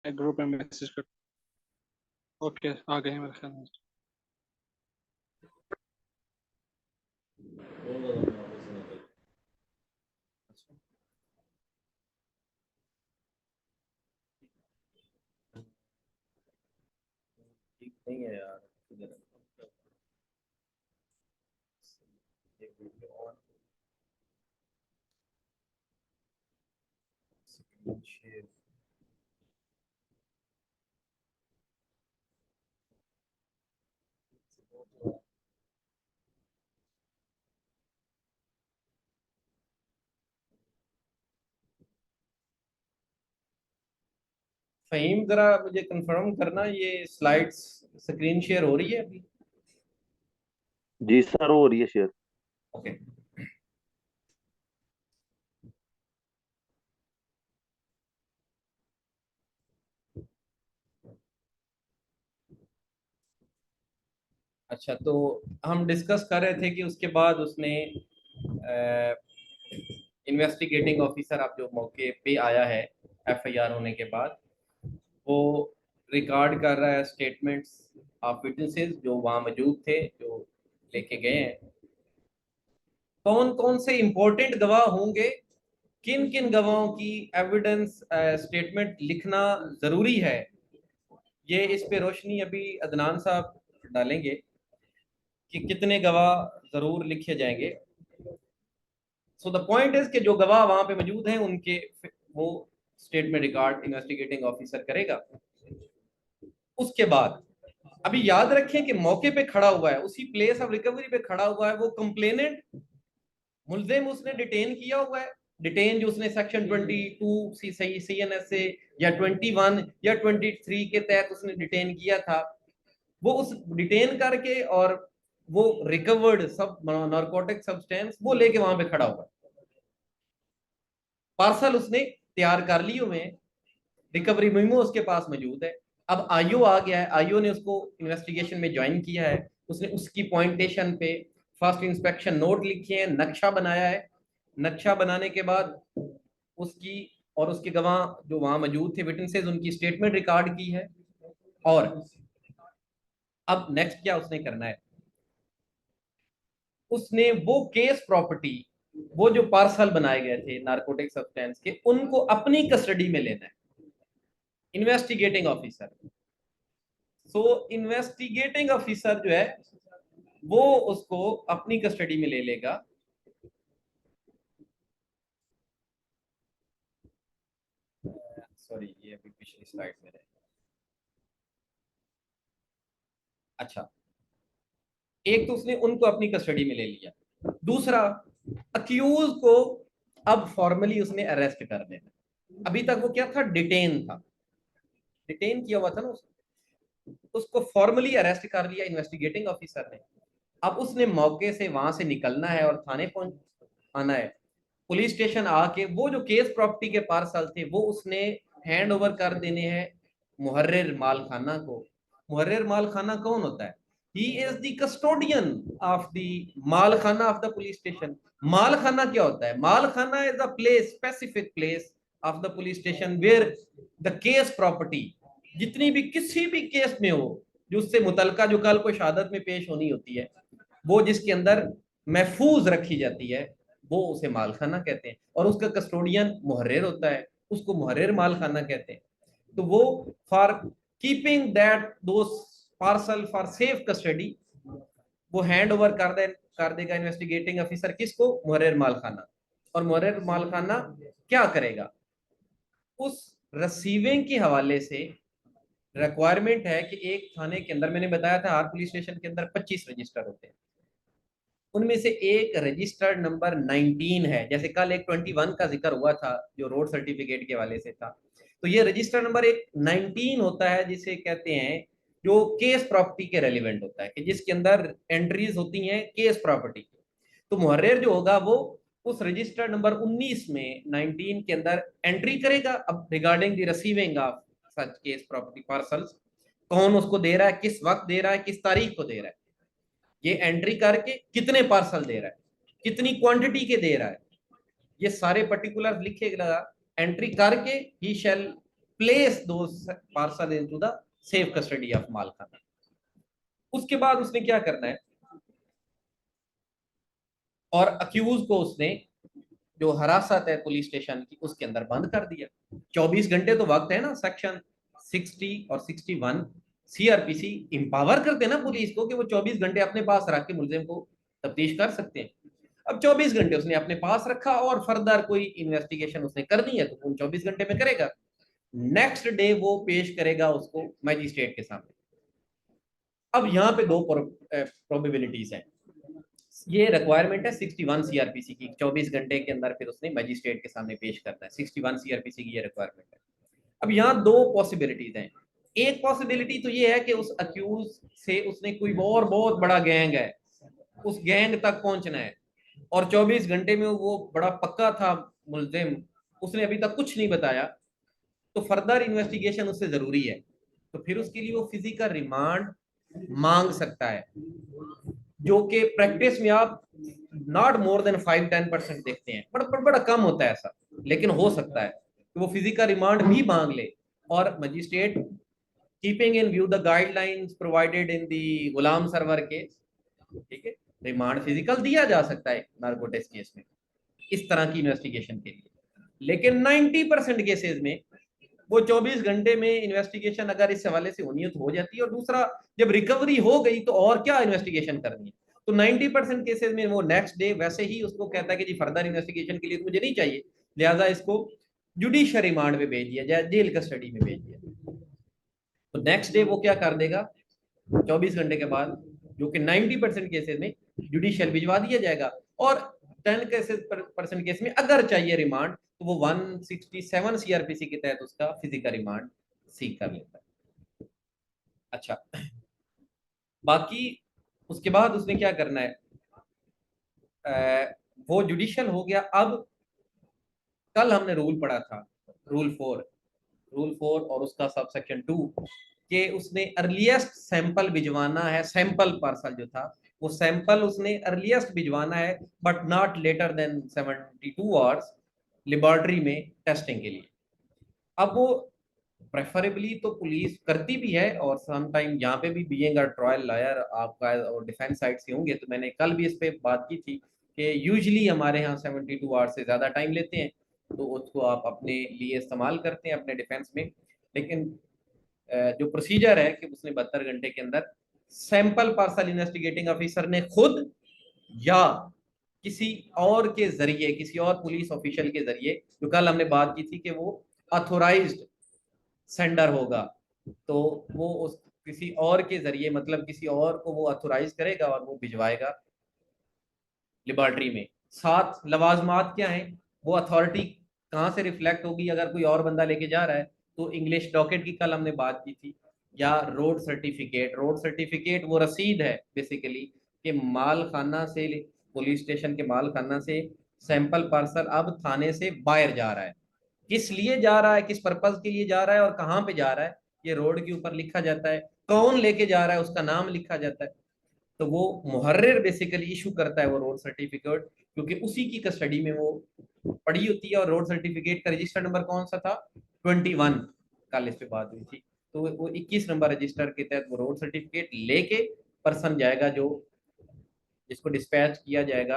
एक ग्रुप में मैसेज कर। ओके, आ गए हैं मेरे ख्याल में। ठीक नहीं है यार इधर। एक video on screen share. Faheem जरा मुझे कंफर्म करना, ये स्लाइड्स स्क्रीन शेयर हो रही है अभी? जी सर, हो रही है शेयर। ओके। अच्छा, तो हम डिस्कस कर रहे थे कि उसके बाद उसने इन्वेस्टिगेटिंग ऑफिसर, आप जो मौके पे आया है एफआईआर होने के बाद, वो रिकॉर्ड कर रहा है स्टेटमेंट्स ऑफ विटनेसेस जो वहाँ मौजूद थे, जो लेके गए हैं। कौन कौन से इंपॉर्टेंट गवाह होंगे, किन किन गवाहों की एविडेंस स्टेटमेंट लिखना जरूरी है, ये इस पे रोशनी अभी अदनान साहब डालेंगे कि कितने गवाह जरूर लिखे जाएंगे। सो द पॉइंट इज कि जो गवाह वहां पे मौजूद हैं उनके वो स्टेटमेंट रिकॉर्ड इन्वेस्टिगेटिंग ऑफिसर करेगा। उसके बाद अभी याद रखें कि मौके पे खड़ा हुआ है, उसी प्लेस ऑफ रिकवरी पे खड़ा हुआ है वो कंप्लेनेंट, मुलजिम उसने डिटेन किया हुआ है। डिटेन जो उसने सेक्शन 22 सी एन एस से या 21 या 23 के तहत उसने डिटेन किया था, वो उस डिटेन करके और वो रिकवर्ड सब नारकोटिक सब्सटेंस वो लेके वहां पे खड़ा हुआ है। पार्सल उसने तैयार कर लिए हुए हैं, रिकवरी मेमो उसके पास मौजूद है। अब आईओ आ गया है, आईओ ने उसको इन्वेस्टिगेशन में ज्वाइन किया है, उसने उसकी पॉइंटेशन पे फर्स्ट इंस्पेक्शन नोट लिखे हैं, नक्शा बनाया है। नक्शा बनाने के बाद उसकी और उसके गवाह जो वहां मौजूद थे विटनेसेस, उनकी स्टेटमेंट रिकॉर्ड की है। और अब नेक्स्ट क्या उसने करना है, उसने वो केस प्रॉपर्टी, वो जो पार्सल बनाए गए थे नारकोटिक सब्सटेंस के, उनको अपनी कस्टडी में लेना है इन्वेस्टिगेटिंग ऑफिसर। सो इन्वेस्टिगेटिंग ऑफिसर जो है वो उसको अपनी कस्टडी में ले लेगा। सॉरी, ये अभी पिछली स्लाइड में है। अच्छा, एक तो उसने उनको अपनी कस्टडी में ले लिया, दूसरा अक्यूज को अब फॉर्मली उसने अरेस्ट कर देना। अभी तक वो क्या था, डिटेन था, डिटेन किया हुआ था ना उसको फॉर्मली अरेस्ट कर लिया इन्वेस्टिगेटिंग ऑफिसर ने। अब उसने मौके से वहां से निकलना है और थाने पहुंच आना है। पुलिस स्टेशन आके वो जो केस प्रॉपर्टी के पार्सल थे वो उसने हैंड ओवर कर देने हैं मुहर्रिर मालखाना को। मुहर्रिर मालखाना कौन होता है? He is the custodian of the मालखाना ऑफ द पुलिस स्टेशन। मालखाना क्या होता है? मालखाना is a place, specific place of the police station where the case property, जितनी भी किसी भी केस में हो जो उससे मुतलका, जो कल को शहादत में पेश होनी होती है, वो जिसके अंदर महफूज रखी जाती है, वो उसे मालखाना कहते हैं। और उसका कस्टोडियन मुहर्रिर होता है, उसको मुहर्रिर मालखाना कहते हैं। तो वो फॉर कीपिंग दैट दो पार्सल फॉर सेफ कस्टडी, वो हैंड ओवर कर देगा इन्वेस्टिगेटिंग ऑफिसर किसको? मुहर्रिर मालखाना। और मुहर्रिर मालखाना क्या करेगा? उस रसीविंग के हवाले से रिक्वायरमेंट है कि एक थाने के अंदर, मैंने बताया था हर पुलिस स्टेशन के अंदर 25 रजिस्टर होते हैं, उनमें से एक रजिस्टर्ड नंबर 19 है। जैसे कल एक 21 का जिक्र हुआ था जो रोड सर्टिफिकेट के वाले से था, तो ये रजिस्टर्ड नंबर एक 19 होता है, जिसे कहते हैं जो केस प्रॉपर्टी के रेलिवेंट होता है, कि जिसके अंदर एंट्रीज होती हैं केस प्रॉपर्टी की। तो मुहर्रिर जो होगा वो उस रजिस्टर्ड नंबर 19 में 19 के अंदर एंट्री करेगा अब regarding the receiving of such case property parcels. कौन उसको दे रहा है, किस वक्त दे रहा है, किस तारीख को दे रहा है, ये एंट्री करके कितने पार्सल दे रहा है, कितनी क्वांटिटी के दे रहा है, ये सारे पर्टिकुलर लिखेगा। एंट्री करके he shall place those parcel into the safe custody of मालखाना। उसके बाद उसने क्या करना है, और अक्यूज को उसने जो हिरासत है पुलिस स्टेशन की उसके अंदर बंद कर दिया। 24 घंटे तो वक्त है ना, सेक्शन 60 और 61 सीआरपीसी इंपावर करते हैं ना पुलिस को कि वो 24 घंटे अपने पास रख के मुलजिम को तफ्तीश कर सकते हैं। अब 24 घंटे उसने अपने पास रखा और फर्दर कोई इन्वेस्टिगेशन उसने करनी है तो उन 24 घंटे में करेगा। नेक्स्ट डे वो पेश करेगा उसको मैजिस्ट्रेट के सामने। अब यहाँ पे दो प्रोबेबिलिटीज हैं। ये रिक्वायरमेंट है 61 सीआरपीसी की, 24 घंटे के अंदर फिर उसने मैजिस्ट्रेट के सामने पेश करना है। 61 सीआरपीसी की ये रिक्वायरमेंट है। अब यहाँ दो पॉसिबिलिटीज हैं। एक पॉसिबिलिटी तो ये है कि उस अक्यूज से उसने कोई और बहुत बड़ा गैंग है, उस गैंग तक पहुंचना है, और 24 घंटे में वो बड़ा पक्का था मुलजिम, उसने अभी तक कुछ नहीं बताया, तो फर्दर इन्वेस्टिगेशन उससे जरूरी है। तो फिर उसके लिए वो फिजिकल रिमांड मांग सकता है, जो कि प्रैक्टिस में आप नॉट मोर देन 5-10% देखते हैं, बड़ा कम होता है ऐसा, लेकिन हो सकता है कि वो फिजिकल रिमांड भी मांग ले और magistrate keeping in view the guidelines provided in the Ghulam Sarwar case, ठीक है, रिमांड फिजिकल दिया जा सकता है नार्कोटिक्स केस में इस तरह की इन्वेस्टिगेशन के लिए। लेकिन 90% केसेस में वो 24 घंटे में इन्वेस्टिगेशन अगर इस हवाले से होनी है तो हो जाती है, और दूसरा जब रिकवरी हो गई तो और क्या इन्वेस्टिगेशन करनी है। तो 90% केसेस में वो नेक्स्ट डे वैसे ही उसको कहता है कि जी फर्दर इन्वेस्टिगेशन के लिए तो मुझे नहीं चाहिए, लिहाजा इसको जुडिशियल रिमांड में भेज दिया जाए, जेल कस्टडी में भेज दिया। तो नेक्स्ट डे वो क्या कर देगा, 24 घंटे के बाद, जो कि 90% केसेस में जुडिशियल भिजवा दिया जाएगा, और 10% केस में अगर चाहिए रिमांड तो वो 167 सीआरपीसी के तहत उसका फिजिकल रिमांड सीख कर लेता है। अच्छा, बाकी उसके बाद उसने क्या करना है, वो जुडिशियल हो गया। अब कल हमने रूल पढ़ा था, रूल 4 और उसका सब सेक्शन 2 कि उसने अर्लीस्ट सैंपल भिजवाना है, सैंपल पार्सल जो था वो सैंपल उसने अर्लीस्ट भिजवाना है, but not later than 72 hours laboratory में टेस्टिंग के लिए। अब वो प्रेफरेबली तो पुलिस करती भी है, और सम टाइम यहाँ पे भी बीइंग अ ट्रायल लॉयर आपका और डिफेंस साइड से होंगे, तो मैंने कल भी इस पे बात की थी कि यूजली हमारे यहाँ 72 आवर्स से ज़्यादा टाइम लेते हैं, तो उसको आप अपने लिए इस्तेमाल करते हैं अपने डिफेंस में। लेकिन जो प्रोसीजर है कि उसने 72 घंटे के अंदर सैंपल पार्सल इन्वेस्टिगेटिंग ऑफिसर ने खुद या किसी और के जरिए, किसी और पुलिस ऑफिशियल के जरिए, जो कल हमने बात की थी कि वो अथोराइज्ड सेंडर होगा, तो वो उस किसी और के जरिए, मतलब किसी और को वो अथोराइज करेगा और वो भिजवाएगा लेबोरेटरी में। साथ लवाजमात क्या है, वो अथॉरिटी कहाँ से रिफ्लेक्ट होगी, अगर कोई और बंदा लेके जा रहा है तो इंग्लिश डॉकेट की कल हमने बात की थी, या रोड सर्टिफिकेट। रोड सर्टिफिकेट वो रसीद है बेसिकली कि माल खाना से, पुलिस स्टेशन के माल खाना से सैंपल पार्सल अब थाने से बाहर जा रहा है, किस लिए जा रहा है, किस पर्पज के लिए जा रहा है और कहाँ पे जा रहा है, ये रोड के ऊपर लिखा जाता है, कौन लेके जा रहा है उसका नाम लिखा जाता है। तो वो मुहर्रिर बेसिकली इशू करता है वो रोड सर्टिफिकेट, क्योंकि उसी की कस्टडी में वो पड़ी होती है। और रोड सर्टिफिकेट का रजिस्टर नंबर कौन सा था, 21, कल इस पे बात हुई थी, तो वो 21 नंबर रजिस्टर के तहत वो रोड सर्टिफिकेट लेके पर्सन जाएगा, जो जिसको डिस्पैच किया जाएगा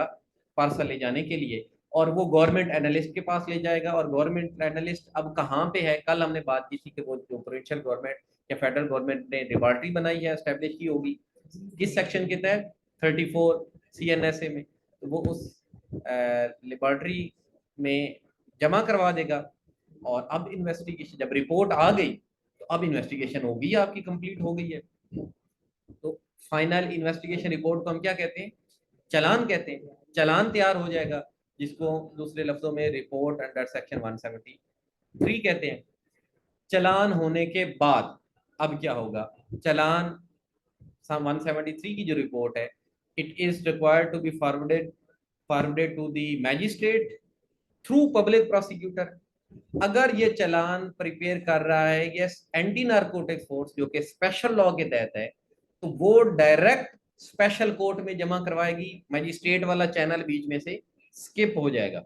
पार्सल ले जाने के लिए, और वो गवर्नमेंट एनालिस्ट के पास ले जाएगा। और गवर्नमेंट एनालिस्ट अब कहाँ पे है, कल हमने बात की थी कि वो जो प्रोविंशियल गवर्नमेंट या फेडरल गवर्नमेंट ने लेबोरेटरी बनाई है, एस्टेब्लिश की होगी, किस सेक्शन के तहत, 34 CNSA में, तो वो उस लेबोरेटरी में जमा करवा देगा। और अब इन्वेस्टिगेशन, जब रिपोर्ट आ गई तो अब इन्वेस्टिगेशन होगी, आपकी कंप्लीट हो गई है। तो फाइनल इन्वेस्टिगेशन रिपोर्ट को हम क्या कहते हैं, चालान कहते हैं। चालान तैयार हो जाएगा, जिसको दूसरे लफ्जों में रिपोर्ट अंडर सेक्शन 173 कहते हैं। चालान होने के बाद अब क्या होगा, चालान 173 की जो रिपोर्ट है, it is required to be forwarded to the magistrate through public prosecutor. अगर ये चालान प्रिपेयर कर रहा है ये एंटी नार्कोटिक्स फोर्स जो कि स्पेशल लॉ के तहत है, तो वो डायरेक्ट स्पेशल कोर्ट में जमा करवाएगी, मैजिस्ट्रेट वाला चैनल बीच में से स्किप हो जाएगा।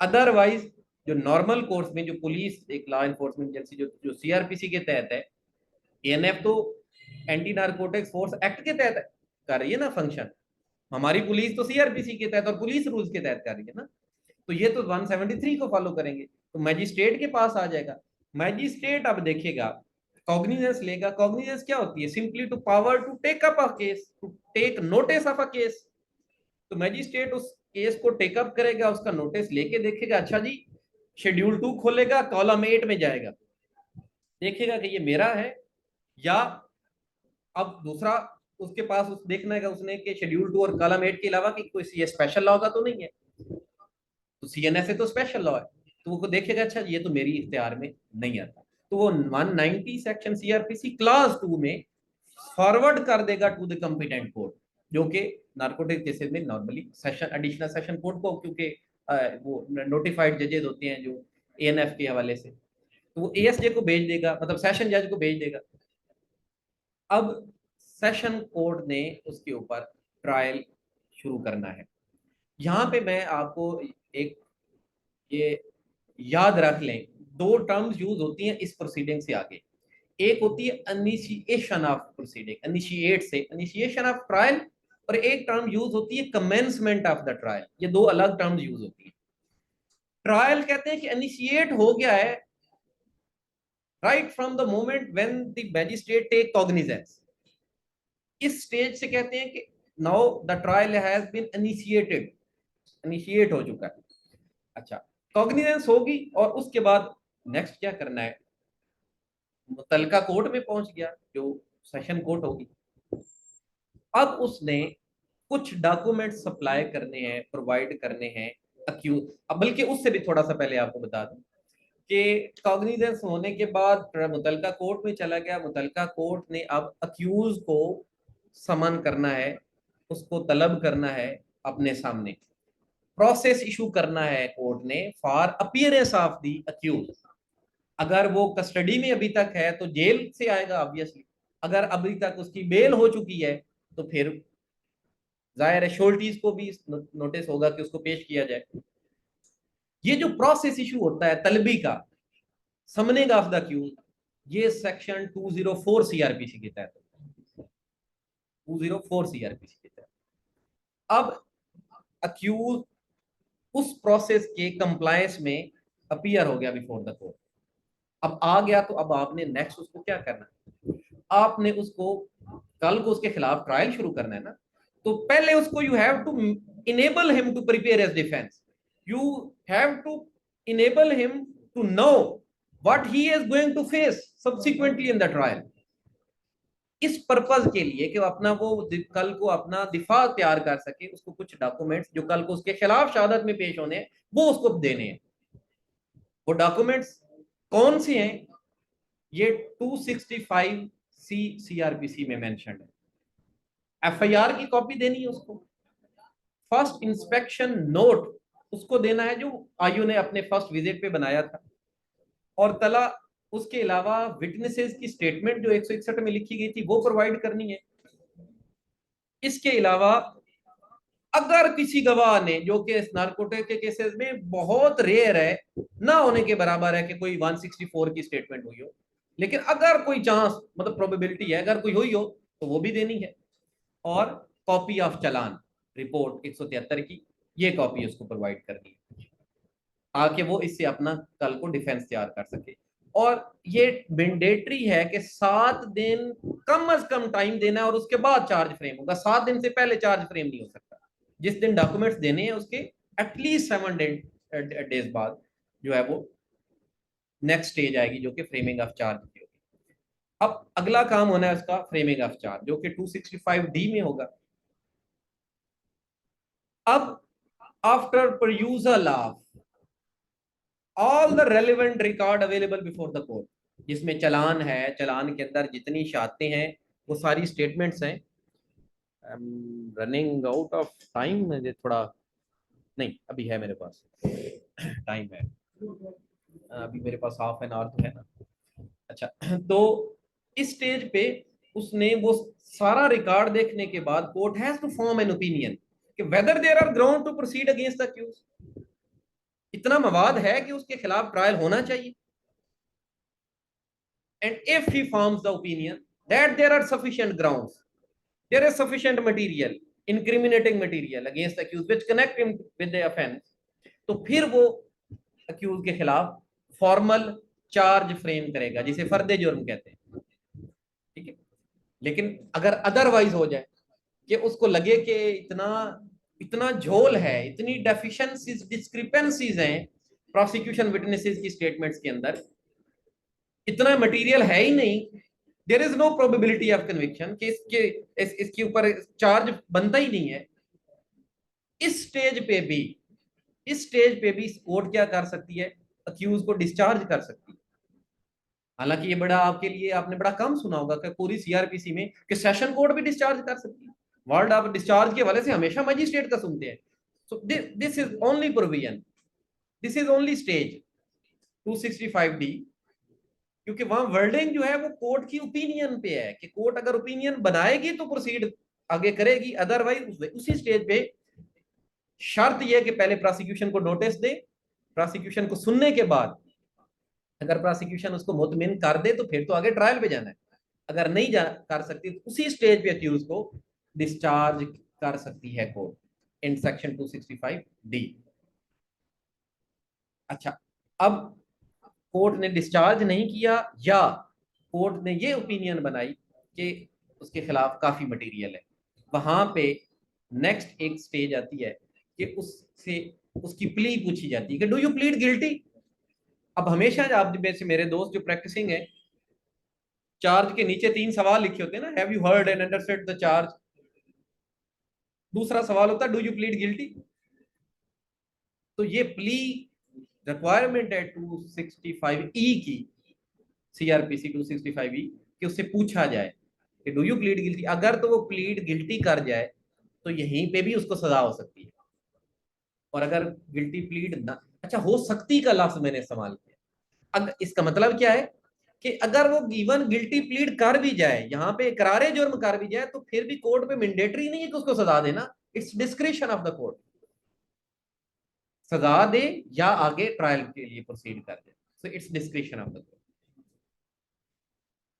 अदरवाइज जो नॉर्मल कोर्स में जो पुलिस एक लॉ एनफोर्समेंट एजेंसी जो जो सीआरपीसी के तहत है, एएनएफ तो एंटी नारकोटिक्स फोर्स एक्ट के तहत कर रही है ना फंक्शन, हमारी पुलिस तो सीआरपीसी के तहत और पुलिस रूल्स के तहत कर रही है ना, तो ये तो 173 को फॉलो करेंगे, तो मैजिस्ट्रेट के पास आ जाएगा। मैजिस्ट्रेट अब देखेगा, कॉग्निजेंस लेगा। कॉग्निजेंस क्या होती है? Simply to power to take up a case, to take notice of a case. तो मैजिस्ट्रेट उस केस को टेकअप करेगा, उसका नोटिस लेके देखेगा, अच्छा जी शेड्यूल 2 खोलेगा, कॉलम 8 में जाएगा, देखेगा कि ये मेरा है, या अब दूसरा उसके पास उस देखना है उसने कि शेड्यूल 2 और कॉलम 8 के अलावा कि कोई ये स्पेशल लॉ का तो नहीं है, तो सीएनएस तो स्पेशल लॉ है, तो वो देखेगा अच्छा ये तो मेरी इख्तियार में नहीं आता, तो वो 190 सेक्शन सीआरपीसी क्लास 2 में फॉरवर्ड कर देगा टू द कॉम्पिटेंट कोर्ट, जो कि नार्कोटिक केसेस में normally session additional session court को, क्योंकि वो नोटिफाइड जजेस होते हैं जो एएनएफ के हवाले से, तो वो एएसजे को भेज देगा, मतलब सेशन जज को भेज देगा। अब सेशन कोर्ट ने उसके ऊपर ट्रायल शुरू करना है। यहाँ पे मैं आपको एक ये याद रख लें, दो टर्म्स यूज होती हैं इस प्रोसीडिंग से आगे। एक होती है इनिशिएशन ऑफ प्रोसीडिंग, इनिशिएट से इनिशिएशन ऑफ ट्रायल, और एक टर्म यूज होती है कमेंसमेंट ऑफ द ट्रायल। ये दो अलग टर्म्स यूज होती है। ट्रायल कहते हैं कि इनिशिएट हो गया है right from the moment when the magistrate take cognizance, इस स्टेज से कहते हैं कि now the trial has been initiated, initiate हो चुका है। अच्छा, कॉग्निजेंस होगी और उसके बाद नेक्स्ट क्या करना है, मुतलका कोर्ट में पहुंच गया जो सेशन कोर्ट होगी। अब उसने कुछ डॉक्यूमेंट सप्लाई करने हैं, प्रोवाइड करने हैं अक्यूज। अब बल्कि उससे भी थोड़ा सा पहले आपको बता दूं कि कॉग्निजेंस होने के बाद मुतलका कोर्ट में चला गया, मुतलका कोर्ट ने अब अक्यूज को समन करना है, उसको तलब करना है अपने सामने, प्रोसेस इशू करना है कोर्ट ने for appearance of the accused. अगर वो कस्टडी में अभी तक है तो जेल से आएगा ऑब्वियसली, अगर अभी तक उसकी बेल हो चुकी है तो फिर जाहिर है श्योरिटीज को भी नोटिस होगा कि उसको पेश किया जाए। ये जो प्रोसेस इशू होता है तलबी का, समनिंग ऑफ द अक्यूज, ये सेक्शन 204 सीआरपीसी के तहत, 204 सीआरपीसी के तहत। अब अक्यूज उस प्रोसेस के कंप्लायंस में अपीयर हो गया बिफोर द कोर्ट, अब आ गया, तो अब आपने नेक्स्ट उसको क्या करना है, आपने उसको कल को उसके खिलाफ ट्रायल शुरू करना है ना, तो पहले उसको you have to enable him to prepare as defence, you have to enable him to know what he is going to face subsequently in the trial. इस पर्पज के लिए कि अपना वो कल को अपना दिफा तैयार कर सके, उसको कुछ डॉक्यूमेंट्स जो कल को उसके खिलाफ शहादत में पेश होने हैं वो उसको देने हैं। वो डॉक्यूमेंट्स कौन से हैं? ये 265 सी सीआरपीसी में मेंशन है। एफआईआर की कॉपी देनी है उसको, फर्स्ट इंस्पेक्शन नोट उसको देना है जो आयु ने अपने फर्स्ट विजिट पे बनाया था, और तला उसके अलावा विटनेसेस की स्टेटमेंट जो 161 में लिखी गई थी वो प्रोवाइड करनी है। इसके अलावा अगर किसी गवाह ने, जो कि नारकोटिक के केसेस में बहुत रेयर है, ना होने के बराबर है कि कोई 164 की स्टेटमेंट हुई हो, लेकिन अगर कोई चांस मतलब प्रोबेबिलिटी है अगर कोई हुई हो तो वो भी देनी है। और कॉपी ऑफ चलान रिपोर्ट 173 की, ये कॉपी उसको प्रोवाइड करनी है ताकि वो इससे अपना कल को डिफेंस तैयार कर सके। और ये मैंडेटरी है कि 7 दिन कम से कम टाइम देना है और उसके बाद चार्ज फ्रेम होगा, 7 दिन से पहले चार्ज फ्रेम नहीं हो सकता। जिस दिन डॉक्यूमेंट्स देने हैं उसके एटलीस्ट 7 डेज बाद जो है वो नेक्स्ट स्टेज आएगी जो कि फ्रेमिंग ऑफ चार्ज की होगी। अब अगला काम होना है उसका फ्रेमिंग ऑफ चार्ज, जो कि 265D में होगा। अब after परयूजल of all the relevant record available before the court, जिसमें चलान है, चलान के अंदर जितनी शहादतें हैं वो सारी स्टेटमेंट्स हैं। रनिंग आउट ऑफ टाइम, मुझे थोड़ा नहीं अभी है मेरे पास टाइम है, अभी मेरे पास हाफ एन आवर तो है ना। अच्छा, तो इस स्टेज पे उसने वो सारा रिकॉर्ड देखने के बाद court has to form an opinion कि whether there are ground to proceed against the accused. इतना मवाद है कि उसके खिलाफ ट्रायल होना चाहिए। And if he forms the opinion that there are sufficient grounds, there is sufficient material, incriminating material against the accused which connect him with the offence, तो फिर वो अक्यूज के खिलाफ फॉर्मल चार्ज फ्रेम करेगा, जिसे फर्दे जुर्म कहते हैं। ठीक है, लेकिन अगर अदरवाइज हो जाए कि उसको लगे कि इतना इतना झोल है, इतनी डेफिशिएंसीज, डिस्क्रिपेंसीज हैं प्रोसिक्यूशन विटनेसेस की स्टेटमेंट्स के अंदर, इतना मटेरियल है ही नहीं, there is no probability of conviction कि इसके ऊपर चार्ज बनता ही नहीं है, इस स्टेज पे भी कोर्ट क्या कर सकती है, अक्यूज को डिस्चार्ज कर सकती है। हालांकि ये बड़ा आपके लिए, आपने बड़ा कम सुना होगा कि पूरी सीआरपीसी में कि सेशन कोर्ट भी डिस्चार्ज कर सकती है। वर्ड आप डिस्चार्ज के हवाले से हमेशा मजिस्ट्रेट का सुनते हैं। So this is only provision, this is only stage 265D, क्योंकि वहां वर्डिंग जो है वो कोर्ट की ओपिनियन पे है कि कोर्ट अगर ओपिनियन बनाएगी तो प्रोसीड आगे करेगी, अदरवाइज उसी स्टेज पे शर्त यह कि पहले प्रोसिक्यूशन को नोटिस दे, प्रोसिक्यूशन को सुनने के बाद अगर प्रोसिक्यूशन उसको मुतमिन कर दे तो फिर तो आगे ट्रायल पे जाना है, अगर नहीं कर सकती तो उसी स्टेज पे अक्यूज को डिस्चार्ज कर सकती है कोर्ट इन सेक्शन 265D। अच्छा, अब कोर्ट ने डिस्चार्ज नहीं किया या कोर्ट ने ये ओपिनियन बनाई कि उसके खिलाफ काफी मटेरियल है, वहां पे नेक्स्ट एक स्टेज आती है कि उससे उसकी प्ली पूछी जाती है कि डू यू प्लीड गिल्टी। अब हमेशा आप में से मेरे दोस्त जो प्रैक्टिसिंग है, चार्ज के नीचे 3 सवाल लिखे होते हैं ना, have you heard and understood the charge. दूसरा सवाल होता है डू यू प्लीड गिल्टी। तो ये प्ली रिक्वायरमेंट है 265E की, सीआरपीसी 265E, कि उससे पूछा जाए कि डू यू प्लीड गिल्टी। अगर तो वो प्लीड गिल्टी कर जाए तो यहीं पे भी उसको सजा हो सकती है, और अगर गिल्टी प्लीड ना, अच्छा हो सकती का लफ्ज मैंने इस्तेमाल किया, अगर इसका मतलब क्या है कि अगर वो गिवन गिल्टी प्लीड कर भी जाए, यहां पे इकरारे जुर्म कर भी जाए, तो फिर भी कोर्ट पे मैंडेटरी नहीं है कि उसको सजा देना, it's discretion of the court, सजा दे या आगे ट्रायल के लिए प्रोसीड कर दे, so it's discretion of the court.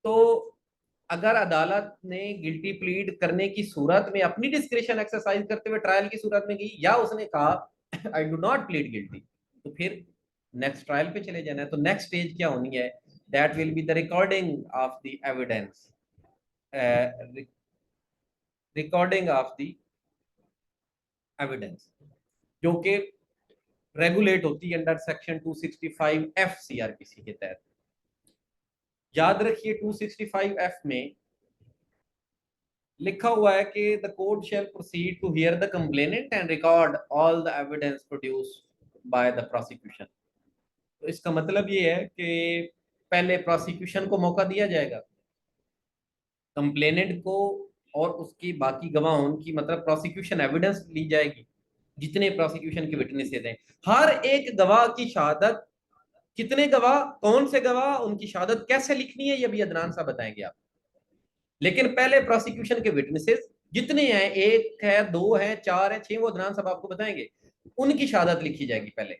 तो अगर अदालत ने गिल्टी प्लीड करने की सूरत में अपनी डिस्क्रिशन एक्सरसाइज करते हुए ट्रायल की सूरत में गई, या उसने कहा I do not plead guilty, तो फिर नेक्स्ट ट्रायल पे चले जाना है। तो नेक्स्ट स्टेज क्या होनी है, that will be the recording of the evidence, recording of the evidence, जो कि रेगुलेट होती है अंडर सेक्शन 265F सीआरपीसी के तहत। याद रखिए 265F में लिखा हुआ है कि the court shall proceed to hear the complainant and record all the evidence produced by the prosecution. तो इसका मतलब ये है कि पहले प्रोसिक्यूशन को मौका दिया जाएगा, कंप्लेनेंट को और उसकी बाकी गवाहों की, मतलब प्रोसिक्यूशन एविडेंस ली जाएगी, जितने प्रोसिक्यूशन के विटनेसेस हैं, हर एक गवाह की शहादत, कितने गवाह, कौन से गवाह, उनकी शहादत कैसे लिखनी है, ये भी अदनान साहब बताएंगे आप। लेकिन पहले प्रोसिक्यूशन के विटनेसेस जितने हैं, 1 है, 2 है, 4 है, 6, वो अदनान साहब आपको बताएंगे, उनकी शहादत लिखी जाएगी पहले।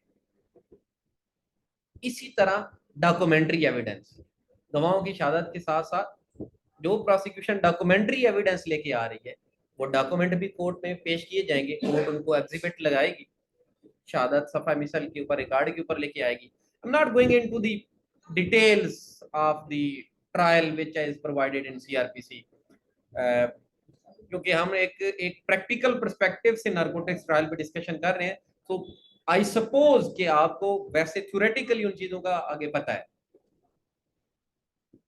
इसी तरह डॉक्यूमेंट्री एविडेंस, गवाहों की शहादत के साथ साथ जो प्रोसिक्यूशन डॉक्यूमेंट्री एविडेंस लेके आ रही है, वो डॉक्यूमेंट भी कोर्ट में पेश किए जाएंगे, कोर्ट उनको एग्जिबिट लगाएगी, शहादत सफा मिसल के ऊपर, रिकॉर्ड के ऊपर लेके आएगी। I am not going into the details of the trial which is provided in CrPC, क्योंकि हम एक प्रैक्टिकल पर्सपेक्टिव से नारकोटिक्स ट्रायल पे डिस्कशन कर रहे हैं, तो आई सपोज कि आपको वैसे थ्योरेटिकली उन चीजों का आगे पता है।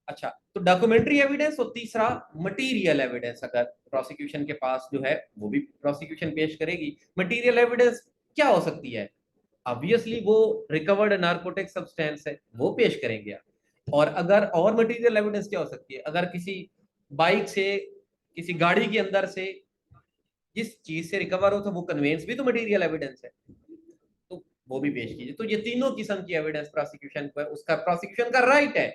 अच्छा, तो डॉक्यूमेंट्री एविडेंस, और तीसरा मटेरियल एविडेंस, अगर प्रोसिक्यूशन के पास जो है वो भी प्रोसिक्यूशन पेश करेगी। मटेरियल एविडेंस क्या हो सकती है, ऑब्वियसली वो रिकवर्ड नारकोटिक सब्सटेंस है, वो पेश करेंगे आप। और अगर और मटेरियल एविडेंस क्या हो सकती है, अगर किसी बाइक से, किसी गाड़ी के अंदर से जिस चीज से रिकवर हो, तो वो कन्वेंस भी तो मटेरियल एविडेंस है, तो वो भी पेश कीजिए। तो ये तीनों किस्म की एविडेंस प्रोसिक्यूशन पर, उसका प्रोसिक्यूशन का राइट है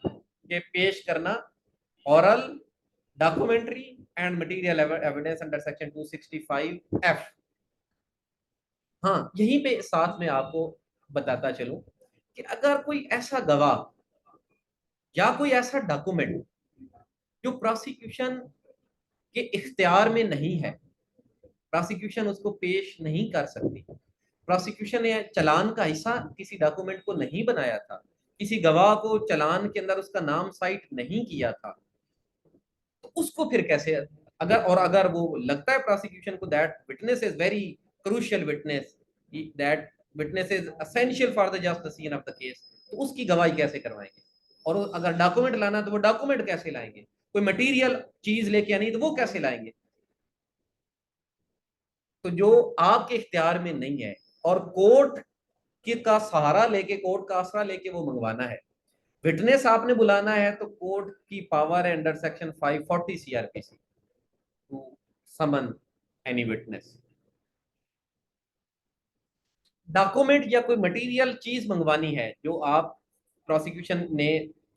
कि पेश करना oral, documentary and material evidence under section 265F। हाँ, यहीं पे साथ में आपको बताता चलूं कि अगर कोई ऐसा गवाह या कोई ऐसा डॉक्यूमेंट जो प्रोसिक्यूशन के इख्तियार में नहीं है, प्रोसिक्यूशन उसको पेश नहीं कर सकती, प्रोसिक्यूशन ने चलान का हिस्सा किसी डॉक्यूमेंट को नहीं बनाया था, किसी गवाह को चलान के अंदर उसका नाम साइट नहीं किया था, तो उसको फिर कैसे, अगर वो लगता है प्रोसिक्यूशन को that witness is very crucial witness, that witness is essential for the just seen of the case, तो उसकी गवाही कैसे करवाएंगे? और अगर डॉक्यूमेंट लाना तो वो डॉक्यूमेंट कैसे लाएंगे? कोई मटेरियल चीज लेके आनी तो वो कैसे लाएंगे? तो जो आपके इख्तियार में नहीं है और कोर्ट के का सहारा लेके, कोर्ट का आसरा लेके वो मंगवाना है, विटनेस आपने बुलाना है, तो कोर्ट की पावर है under section 540 CrPC to summon any witness. Document या कोई मटेरियल चीज मंगवानी है जो आप प्रोसिक्यूशन ने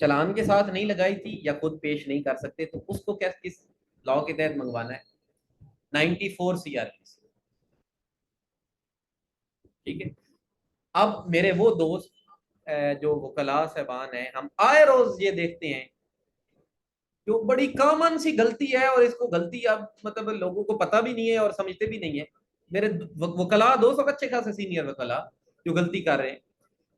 चालान के साथ नहीं लगाई थी या खुद पेश नहीं कर सकते, तो उसको किस लॉ के तहत मंगवाना है? 94 सीआरपीसी। ठीक है। अब मेरे वो दोस्त जो वकला साहबान हैं, हम आए रोज ये देखते हैं जो बड़ी कॉमन सी गलती है, और इसको गलती अब मतलब लोगों को पता भी नहीं है और समझते भी नहीं है। मेरे वकला दोस्त और अच्छे खासे सीनियर वकला जो गलती कर रहे हैं,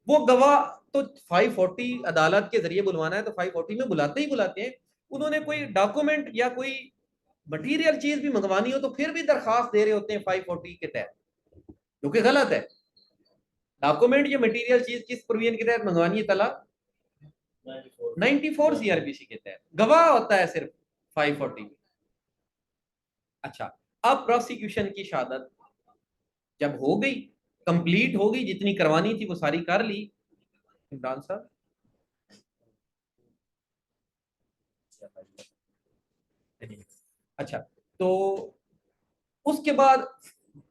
वो गवाह तो 540 अदालत के जरिए बुलवाना है तो 540 में बुलाते ही बुलाते हैं। उन्होंने कोई डॉक्यूमेंट या कोई मटेरियल चीज भी मंगवानी हो तो फिर भी दरखास्त दे रहे होते हैं 540 के तहत, जो कि गलत है। डॉक्यूमेंट या मटेरियल चीज किस प्रोविजन के तहत मंगवानी है? तला 94 सीआरपीसी के तहत। गवाह होता है सिर्फ 540 में। अच्छा, अब प्रोसिक्यूशन की शहादत जब हो गई, कंप्लीट हो गई, जितनी करवानी थी वो सारी कर ली। इमरान साहब, अच्छा, तो उसके बाद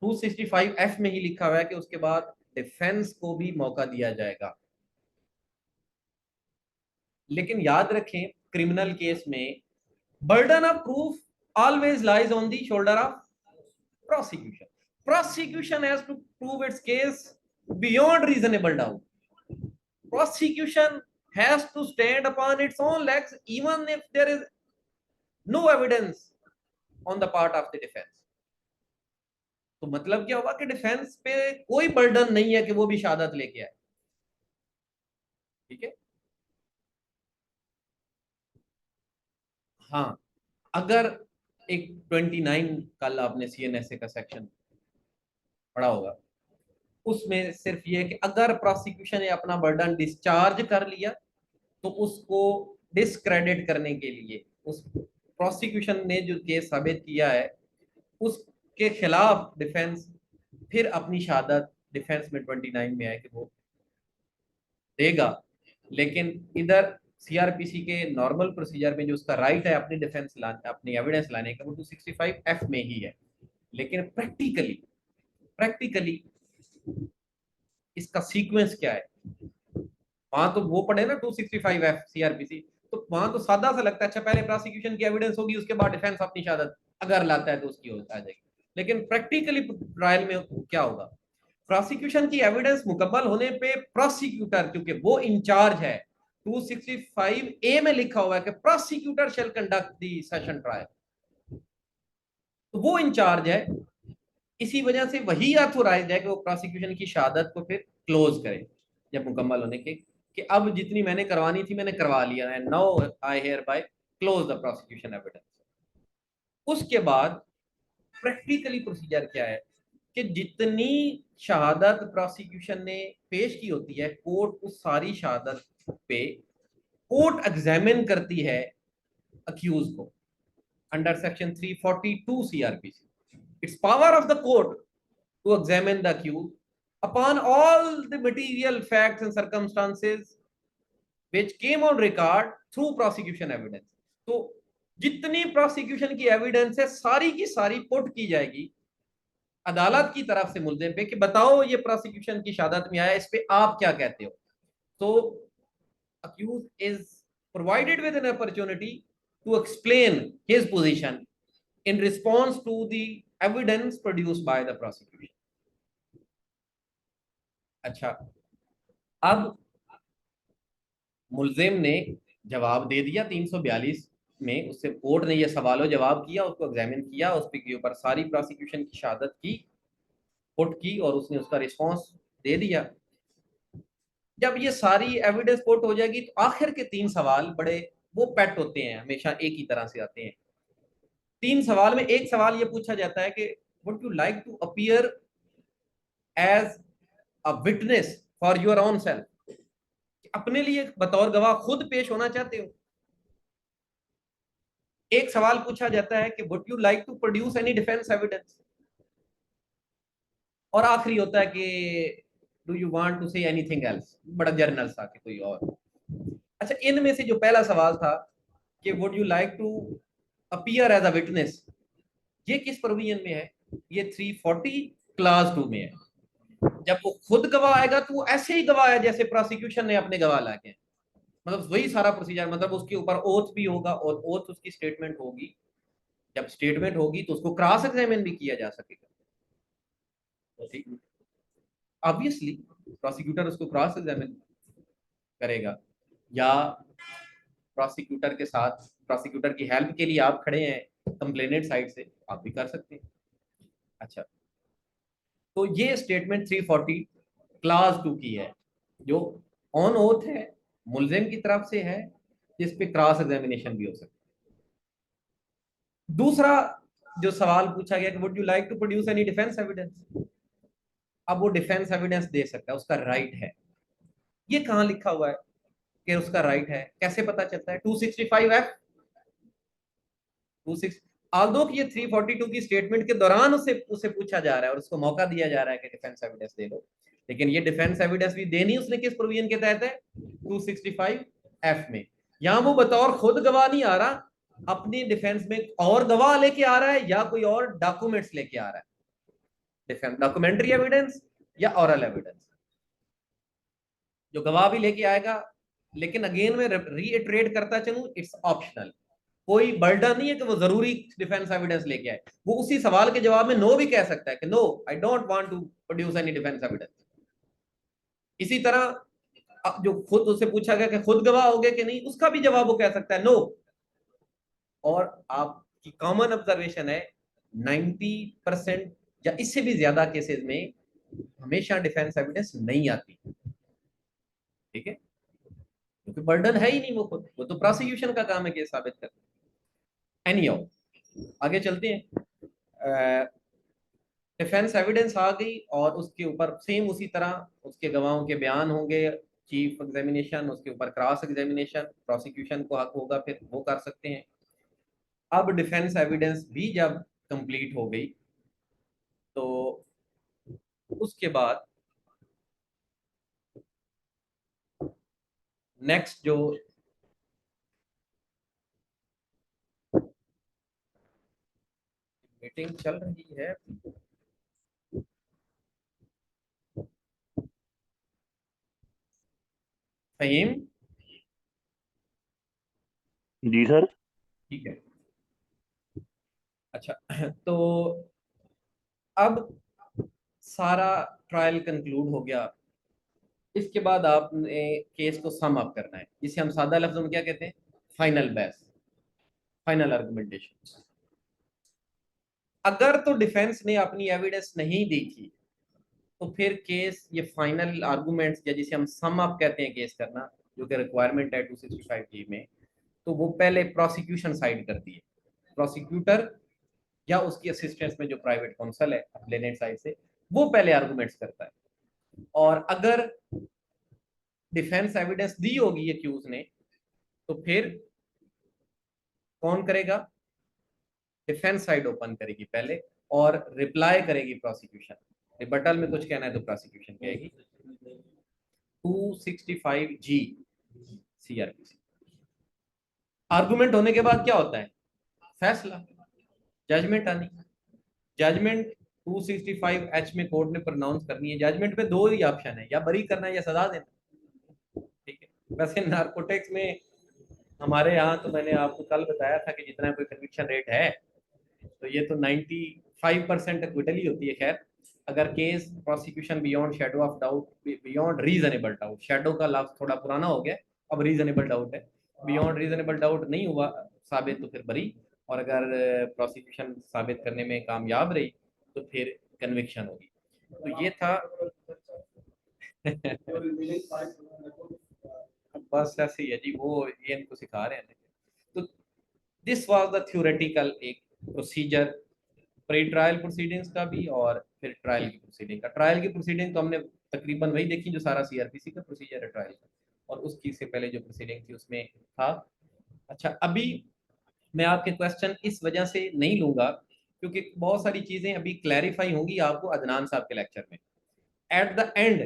265F में ही लिखा हुआ है कि उसके बाद डिफेंस को भी मौका दिया जाएगा। लेकिन याद रखें, क्रिमिनल केस में burden of proof always lies on the shoulder of prosecution. Prosecution has to prove its case beyond reasonable doubt. Prosecution has to stand upon its own legs even if there is no evidence on the part of the defense. तो मतलब क्या होगा कि defence पे कोई burden नहीं है कि वो भी शहादत लेके आए। ठीक है। हाँ, अगर एक 29 कल आपने सीएनएसए का सेक्शन पढ़ा होगा, उसमें सिर्फ ये कि अगर प्रोसिक्यूशन ने अपना बर्डन डिस्चार्ज कर लिया तो उसको डिस्क्रेडिट करने के लिए उस प्रोसिक्यूशन ने जो केस साबित किया है उसके खिलाफ डिफेंस फिर अपनी शहादत डिफेंस में 29 में है कि वो देगा। लेकिन इधर सीआरपीसी के नॉर्मल प्रोसीजर में जो उसका राइट है अपनी डिफेंस लाने, अपनी एविडेंस लाने का, वो 265F में ही है। लेकिन प्रैक्टिकली इसका सीक्वेंस क्या है? वहां तो वो पढ़े ना 265F सीआरपीसी, तो वहां तो सादा सा लगता है, अच्छा पहले प्रोसिक्यूशन की एविडेंस होगी उसके बाद डिफेंस अपनी शहादत अगर लाता है तो उसकी आ जाएगी। लेकिन प्रैक्टिकली ट्रायल में क्या होगा? प्रोसिक्यूशन की एविडेंस मुकम्मल होने पे प्रोसिक्यूटर, क्योंकि वो इंचार्ज है, 265A में लिखा हुआ है कि prosecutor shall conduct the session trial, तो वो इंचार्ज है। इसी वजह से वही ऑथोराइज्ड है कि वो प्रोसिक्यूशन की शहादत को फिर क्लोज करे जब मुकम्मल होने के, कि अब जितनी मैंने करवानी थी मैंने करवा लिया है, now I hear bye close the prosecution evidence. उसके बाद प्रैक्टिकली प्रोसीजर क्या है कि जितनी शहादत प्रोसिक्यूशन ने पेश की होती है, कोर्ट उस सारी शहादत पे कोर्ट एग्जामिन करती है अक्यूज को under section 342 CrPC. It's power of the court to examine the accused upon all the material facts and circumstances which came on record through prosecution evidence. तो जितनी प्रोसिक्यूशन की एविडेंस है सारी की सारी पुट की जाएगी अदालत की तरफ से मुल्जिम पे कि बताओ ये प्रोसिक्यूशन की शहादत में आया, इस पे आप क्या कहते हो। तो accused is provided with an opportunity to explain his position in response to the evidence produced by the prosecution. अच्छा, अब मुलजिम ने जवाब दे दिया 342 में, उससे कोर्ट ने यह सवाल जवाब किया, उसको एग्जामिन किया, उसके ऊपर सारी प्रोसिक्यूशन की शहादत की, पुट की, और उसने उसका रिस्पॉन्स दे दिया। जब ये सारी एविडेंस पुट हो जाएगी तो आखिर के 3 सवाल बड़े वो पेट होते हैं, हमेशा एक ही तरह से आते हैं। 3 सवाल में एक सवाल ये पूछा जाता है कि would you like to appear as a witness for your own self, अपने लिए बतौर गवाह खुद पेश होना चाहते हो। एक सवाल पूछा जाता है कि would you like to produce any defence evidence, और आखिरी होता है कि do you want to say anything else, बड़ा जर्नल सा कि कोई और। अच्छा, इनमें से जो पहला सवाल था कि would you like to appear as a witness, ये किस प्रोविजन में है? ये 340 क्लास 2 में है। जब वो खुद गवाह आएगा तो वो ऐसे ही गवाह है जैसे प्रोसिक्यूशन ने अपने गवाह लाके, मतलब वही सारा प्रोसीजर, मतलब उसके ऊपर ओथ भी होगा और ओथ उसकी स्टेटमेंट होगी। जब स्टेटमेंट होगी तो उसको क्रॉस एग्जामिन भी किया जा सकेगा। ऑब्वियसली प्रोसिक्यूटर उसको क्रॉस एग्जामिन करेगा, या प्रोसिक्यूटर के साथ, प्रोसिक्यूटर की हेल्प के लिए आप खड़े हैं कंप्लेनेंट साइड से, आप भी कर सकते हैं। अच्छा, तो ये स्टेटमेंट 340 क्लास 2 की है, जो ऑन ओथ है, मुलजिम की तरफ से है, जिस पे क्रॉस एग्जामिनेशन भी हो सकता है। दूसरा जो सवाल पूछा गया कि would you like to produce any defence evidence, अब वो डिफेंस एविडेंस दे सकता है, उसका राइट है। ये कहाँ लिखा हुआ है कि उसका राइट है? कैसे पता चलता है? 265F 26, आल्दो कि ये 342 की स्टेटमेंट के दौरान उसे उसे पूछा जा रहा है और उसको मौका दिया जा रहा है कि डिफेंस एविडेंस दे दो, लेकिन ये डिफेंस एविडेंस भी देनी उसने किस प्रोविजन के तहत है? 265F में। यहां वो बतौर खुद गवाह नहीं आ रहा, अपनी डिफेंस में और गवाह लेके आ रहा है या कोई और डॉक्यूमेंट्स लेके आ रहा है, डिफेंस डॉक्यूमेंट्री एविडेंस या ऑरल एविडेंस, जो गवाह भी लेके आएगा। लेकिन अगेन मैं रीइटरेट करता चलूं, इट्स ऑप्शनल, कोई बर्डन नहीं है कि वो जरूरी डिफेंस एविडेंस लेके आए। वो उसी सवाल के जवाब में नो भी कह सकता है कि no, I don't want to produce any defence evidence. इसी तरह जो खुद उससे पूछा गया कि खुद गवाह हो गए कि नहीं, उसका भी जवाब वो कह सकता है नो। और आपकी कॉमन ऑब्जर्वेशन है 90% या इससे भी ज्यादा केसेस में हमेशा डिफेंस एविडेंस नहीं आती, ठीक है, क्योंकि बर्डन है ही नहीं, वो तो प्रोसिक्यूशन का काम है केस साबित करना। एनीहाउ, आगे चलते हैं। डिफेंस एविडेंस आ गई और उसके ऊपर सेम उसी तरह उसके गवाहों के बयान होंगे, चीफ एग्जामिनेशन, उसके ऊपर क्रॉस एग्जामिनेशन, प्रोसिक्यूशन को हक होगा, फिर वो कर सकते हैं। अब डिफेंस एविडेंस भी जब कंप्लीट हो गई तो उसके बाद नेक्स्ट जो मीटिंग चल रही है, फहीम, जी सर। ठीक है। अच्छा, तो अब सारा ट्रायल कंक्लूड हो गया, इसके बाद आपने केस को सम अप करना है, जिसे हम सादा लफ्जों में क्या कहते हैं? फाइनल बहस, फाइनल आर्गुमेंटेशन। अगर तो डिफेंस ने अपनी एविडेंस नहीं दी थी तो फिर केस ये फाइनल आर्गुमेंट्स, या जिसे हम सम अप कहते हैं केस करना, जो कि रिक्वायरमेंट है 265G में, तो वो पहले प्रोसिक्यूशन साइड करती है। प्रोसिक्यूटर या उसकी असिस्टेंस में जो प्राइवेट काउंसल है अप्लेनेंट साइड से, वो पहले आर्गुमेंट्स करता है। और अगर डिफेंस एविडेंस दी होगी एक्यूज ने तो फिर कौन करेगा? डिफेंस साइड ओपन करेगी पहले और रिप्लाई करेगी प्रोसिक्यूशन। रिबटल में कुछ कहना है तो प्रोसिक्यूशन कहेगी। 265G CRPC। आर्गुमेंट होने के बाद क्या होता है? फैसला, जजमेंट आनी। जजमेंट 265H में कोर्ट ने प्रोनाउंस करनी है। जजमेंट में दो ही ऑप्शन है, या बरी करना है या सजा देना, ठीक है। वैसे नारकोटिक्स में हमारे यहाँ तो मैंने आपको कल बताया था कि जितना कोई कन्विक्शन रेट है तो ये तो 95% एक्विटल ही होती है। खैर, अगर case prosecution beyond shadow of doubt, beyond reasonable doubt, shadow का लफ्ज थोड़ा पुराना हो गया, अब रीजनेबल डाउट है, बियॉन्ड रीजनेबल डाउट नहीं हुआ साबित तो फिर बरी, और अगर प्रोसिक्यूशन साबित करने में कामयाब रही तो फिर कन्विक्शन होगी। तो ये था बस ऐसे ही है जी, वो ये इनको सिखा रहे हैं। तो दिस वाज द थ्योरेटिकल एक प्रोसीजर प्री ट्रायल प्रोसीडिंग्स का भी और फिर ट्रायल की प्रोसीडिंग का। ट्रायल की प्रोसीडिंग तो हमने तकरीबन वही देखी जो सारा सीआरपीसी का प्रोसीजर है ट्रायल का, और उसकी से पहले जो प्रोसीडिंग थी उसमें था। अच्छा, अभी मैं आपके क्वेश्चन इस वजह से नहीं लूंगा क्योंकि बहुत सारी चीजें अभी क्लैरिफाई होंगी आपको अदनान साहब के लेक्चर में। एट द एंड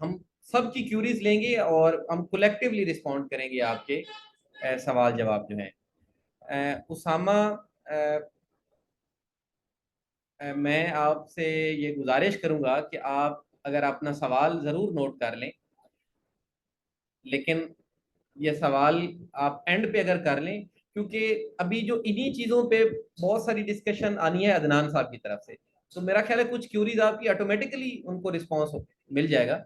हम सबकी क्यूरीज लेंगे और हम कलेक्टिवली रिस्पॉन्ड करेंगे आपके सवाल जवाब जो हैं। उसामा, मैं आपसे ये गुजारिश करूंगा कि आप अगर अपना सवाल ज़रूर नोट कर लें, लेकिन ये सवाल आप एंड पे अगर कर लें, क्योंकि अभी जो इन्हीं चीज़ों पे बहुत सारी डिस्कशन आनी है अदनान साहब की तरफ से, तो मेरा ख्याल है कुछ क्यूरीज आपकी ऑटोमेटिकली उनको रिस्पॉन्स मिल जाएगा।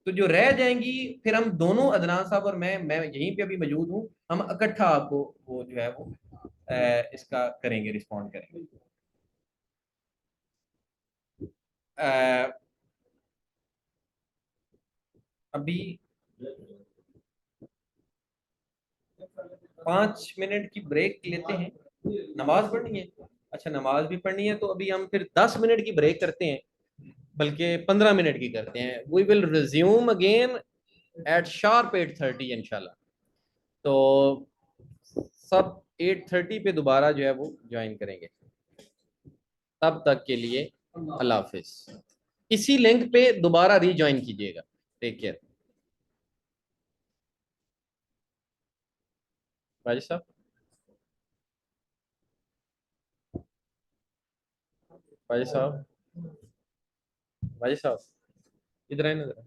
तो जो रह जाएंगी फिर हम दोनों अदनान साहब और मैं यहीं पे अभी मौजूद हूँ, हम इकट्ठा आपको वो जो है वो इसका करेंगे, रिस्पॉन्ड करेंगे। अ, अभी 5 मिनट की ब्रेक लेते हैं, नमाज पढ़नी है। अच्छा, नमाज भी पढ़नी है तो अभी हम फिर 10 मिनट की ब्रेक करते हैं, बल्कि 15 मिनट की करते हैं। We will resume again at sharp 8:30 इंशाल्लाह। तो सब 8:30 पे दोबारा जो है वो ज्वाइन करेंगे। तब तक के लिए अल्लाह हाफिज। इसी लिंक पे दोबारा रीज्वाइन कीजिएगा। Take care. भाई साहब, भाई साहब, भाई साहब, इधर आए ना जरा।